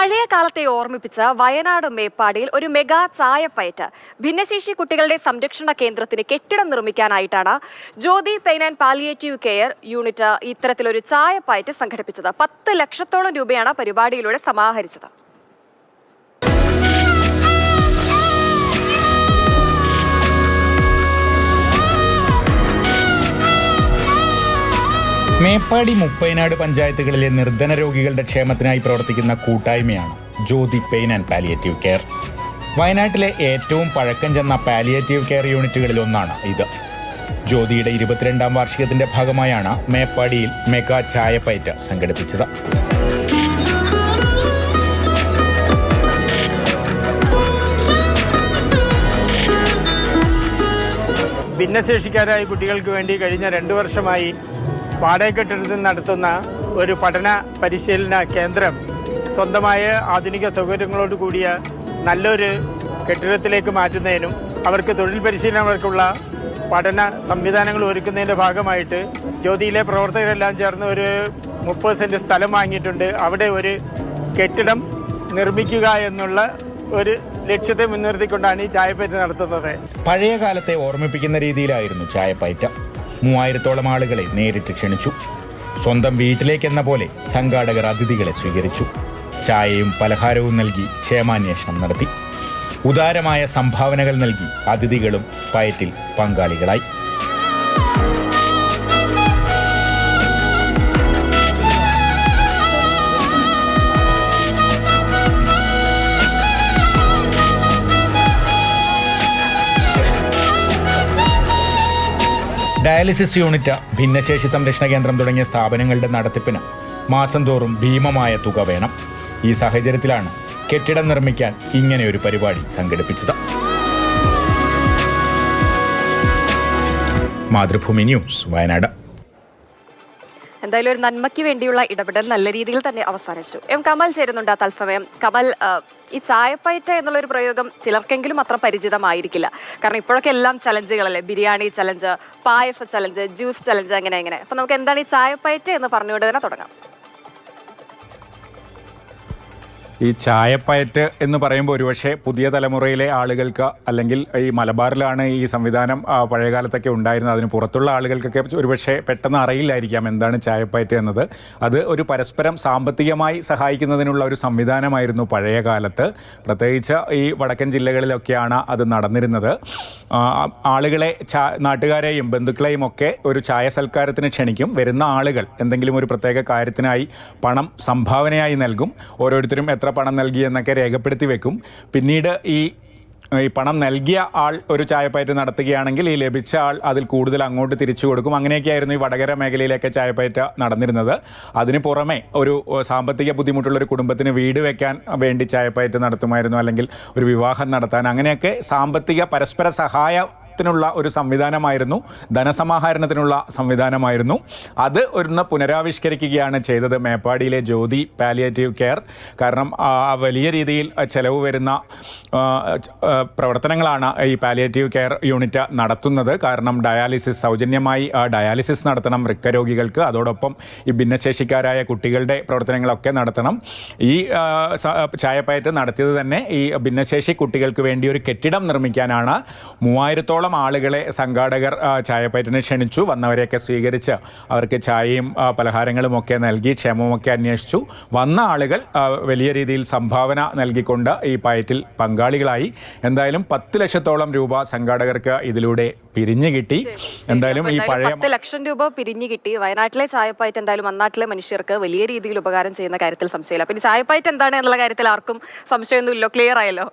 പഴയ കാലത്തെ ഓർമ്മിപ്പിച്ച വയനാട് മേപ്പാടിയിൽ ഒരു മെഗാ ചായപ്പയറ്റ്. ഭിന്നശേഷി കുട്ടികളുടെ സംരക്ഷണ കേന്ദ്രത്തിന് കെട്ടിടം നിർമ്മിക്കാനായിട്ടാണ് Jyothi pain and palliative care unit ഇത്തരത്തിലൊരു ചായപ്പയറ്റ് സംഘടിപ്പിച്ചത്. 10 ലക്ഷത്തോളം രൂപയാണ് പരിപാടിയിലൂടെ സമാഹരിച്ചത്. മേപ്പാടി മുപ്പൈനാട് പഞ്ചായത്തുകളിലെ നിർധന രോഗികളുടെ ക്ഷേമത്തിനായി പ്രവർത്തിക്കുന്ന കൂട്ടായ്മയാണ് Jyothi pain and palliative care. വയനാട്ടിലെ ഏറ്റവും പഴക്കം ചെന്ന പാലിയേറ്റീവ് കെയർ യൂണിറ്റുകളിൽ ഒന്നാണ് ഇത്. ജ്യോതിയുടെ 22ാം വാർഷികത്തിന്റെ ഭാഗമായാണ് മേപ്പാടിയിൽ മെഗാ ചായപ്പയറ്റ് സംഘടിപ്പിച്ചത്. ഭിന്നശേഷിക്കാരായ കുട്ടികൾക്ക് വേണ്ടി കഴിഞ്ഞ 2 വർഷമായി വാടകക്കെട്ടിടത്തിൽ നടത്തുന്ന ഒരു പഠന പരിശീലന കേന്ദ്രം സ്വന്തമായ ആധുനിക സൗകര്യങ്ങളോട് കൂടിയ നല്ലൊരു കെട്ടിടത്തിലേക്ക് മാറ്റുന്നതിനും അവർക്ക് തൊഴിൽ പരിശീലനങ്ങൾക്കുള്ള പഠന സംവിധാനങ്ങൾ ഒരുക്കുന്നതിൻ്റെ ഭാഗമായിട്ട് ജ്യോതിയിലെ പ്രവർത്തകരെല്ലാം ചേർന്ന് ഒരു 30 സെൻറ്റ് സ്ഥലം വാങ്ങിയിട്ടുണ്ട്. അവിടെ ഒരു കെട്ടിടം നിർമ്മിക്കുക എന്നുള്ള ഒരു ലക്ഷ്യത്തെ മുൻനിർത്തിക്കൊണ്ടാണ് ഈ ചായപ്പയറ്റ് നടത്തുന്നത്. പഴയ കാലത്തെ ഓർമ്മിപ്പിക്കുന്ന രീതിയിലായിരുന്നു ചായപ്പയറ്റ്. 3000-ഓളം ആളുകളെ നേരിട്ട് ക്ഷണിച്ചു. സ്വന്തം വീട്ടിലേക്കെന്ന പോലെ സംഘാടകർ അതിഥികളെ സ്വീകരിച്ചു. ചായയും പലഹാരവും നൽകി ക്ഷേമാന്വേഷണം നടത്തി. ഉദാരമായ സംഭാവനകൾ നൽകി അതിഥികളും പയറ്റിൽ പങ്കാളികളായി. ഡയാലിസിസ് യൂണിറ്റ്, ഭിന്നശേഷി സംരക്ഷണ കേന്ദ്രം തുടങ്ങിയ സ്ഥാപനങ്ങളുടെ നടത്തിപ്പിന് മാസം തോറും ഭീമമായ തുക വേണം. ഈ സാഹചര്യത്തിലാണ് കെട്ടിടം നിർമ്മിക്കാൻ ഇങ്ങനെയൊരു പരിപാടി സംഘടിപ്പിച്ചത്. മാതൃഭൂമി ന്യൂസ്, വയനാട്. എന്തായാലും ഒരു നന്മയ്ക്ക് വേണ്ടിയുള്ള ഇടപെടൽ നല്ല രീതിയിൽ തന്നെ അവസാനിച്ചു. കമൽ ചേരുന്നുണ്ട് തത്സമയം. കമൽ, ഈ ചായപ്പയറ്റ് എന്നുള്ളൊരു പ്രയോഗം ചിലർക്കെങ്കിലും അത്ര പരിചിതമായിരിക്കില്ല. കാരണം ഇപ്പോഴൊക്കെ എല്ലാം ചലഞ്ചുകളല്ലേ, ബിരിയാണി ചലഞ്ച്, പായസ ചലഞ്ച്, ജ്യൂസ് ചലഞ്ച്, അങ്ങനെ. അപ്പൊ നമുക്ക് എന്താണ് ഈ ചായപ്പയറ്റ് എന്ന് പറഞ്ഞുകൊണ്ട് തന്നെ തുടങ്ങാം. ഈ ചായപ്പയറ്റ് എന്ന് പറയുമ്പോൾ ഒരുപക്ഷെ പുതിയ തലമുറയിലെ ആളുകൾക്ക്, അല്ലെങ്കിൽ ഈ മലബാറിലാണ് ഈ സംവിധാനം പഴയകാലത്തൊക്കെ ഉണ്ടായിരുന്നത്, അതിന് പുറത്തുള്ള ആളുകൾക്കൊക്കെ ഒരുപക്ഷെ പെട്ടെന്ന് അറിയില്ലായിരിക്കാം എന്താണ് ചായപ്പയറ്റ് എന്നത്. അത് ഒരു പരസ്പരം സാമ്പത്തികമായി സഹായിക്കുന്നതിനുള്ള ഒരു സംവിധാനമായിരുന്നു പഴയ കാലത്ത്. പ്രത്യേകിച്ച് ഈ വടക്കൻ ജില്ലകളിലൊക്കെയാണ് അത് നടന്നിരുന്നത്. ആളുകളെ, നാട്ടുകാരെയും ബന്ധുക്കളെയും ഒക്കെ ഒരു ചായ സൽക്കാരത്തിന് ക്ഷണിക്കും. വരുന്ന ആളുകൾ എന്തെങ്കിലും ഒരു പ്രത്യേക കാര്യത്തിനായി പണം സംഭാവനയായി നൽകും. ഓരോരുത്തരും എത്ര പണം നൽകി എന്നൊക്കെ രേഖപ്പെടുത്തി വെക്കും. പിന്നീട് ഈ പണം നൽകിയ ആൾ ഒരു ചായപ്പയറ്റ് നടത്തുകയാണെങ്കിൽ ഈ ലഭിച്ച ആൾ അതിൽ കൂടുതൽ അങ്ങോട്ട് തിരിച്ചു കൊടുക്കും. അങ്ങനെയൊക്കെയായിരുന്നു ഈ വടകര മേഖലയിലൊക്കെ ചായപ്പയറ്റ് നടന്നിരുന്നത്. അതിന് പുറമെ ഒരു സാമ്പത്തിക ബുദ്ധിമുട്ടുള്ളൊരു കുടുംബത്തിന് വീട് വെക്കാൻ വേണ്ടി ചായപ്പയറ്റ് നടത്തുമായിരുന്നു, അല്ലെങ്കിൽ ഒരു വിവാഹം നടത്താൻ. അങ്ങനെയൊക്കെ സാമ്പത്തിക പരസ്പര നുള്ള ഒരു സംവിധാനമായിരുന്നു, ധനസമാഹരണത്തിനുള്ള സംവിധാനമായിരുന്നു. അത് ഒന്ന് പുനരാവിഷ്കരിക്കുകയാണ് ചെയ്തത് മേപ്പാടിയിലെ ജ്യോതി പാലിയേറ്റീവ് കെയർ. കാരണം വലിയ രീതിയിൽ ചെലവ് വരുന്ന പ്രവർത്തനങ്ങളാണ് ഈ പാലിയേറ്റീവ് കെയർ യൂണിറ്റ് നടത്തുന്നത്. കാരണം ഡയാലിസിസ്, സൗജന്യമായി ഡയാലിസിസ് നടത്തണം വൃക്കരോഗികൾക്ക്. അതോടൊപ്പം ഈ ഭിന്നശേഷിക്കാരായ കുട്ടികളുടെ പ്രവർത്തനങ്ങളൊക്കെ നടത്തണം. ഈ ചായപ്പയറ്റ് നടത്തിയത് തന്നെ ഈ ഭിന്നശേഷി കുട്ടികൾക്ക് വേണ്ടി ഒരു കെട്ടിടം നിർമ്മിക്കാനാണ്. 3000-ഓളം ആളുകളെ സംഘാടകർ ചായപ്പയറ്റിനെ ക്ഷണിച്ചു. വന്നവരെയൊക്കെ സ്വീകരിച്ച് അവർക്ക് ചായയും പലഹാരങ്ങളും ഒക്കെ നൽകി ക്ഷേമമൊക്കെ അന്വേഷിച്ചു. വന്ന ആളുകൾ വലിയ രീതിയിൽ സംഭാവന നൽകിക്കൊണ്ട് ഈ പയറ്റിൽ പങ്കാളികളായി. എന്തായാലും 10 ലക്ഷത്തോളം രൂപ സംഘാടകർക്ക് ഇതിലൂടെ പിരിഞ്ഞു കിട്ടി. എന്തായാലും ഈ പഴയ 10 ലക്ഷം രൂപ പിരിഞ്ഞു കിട്ടി. വയനാട്ടിലെ ചായപ്പയറ്റ് എന്തായാലും വയനാട്ടിലെ മനുഷ്യർക്ക് വലിയ രീതിയിൽ ഉപകാരം ചെയ്യുന്ന കാര്യത്തിൽ സംശയമില്ല. പിന്നെ ചായപ്പയറ്റ് എന്താണ് എന്നുള്ള കാര്യത്തിൽ ആർക്കും സംശയമൊന്നുമില്ലോ, ക്ലിയർ ആയല്ലോ.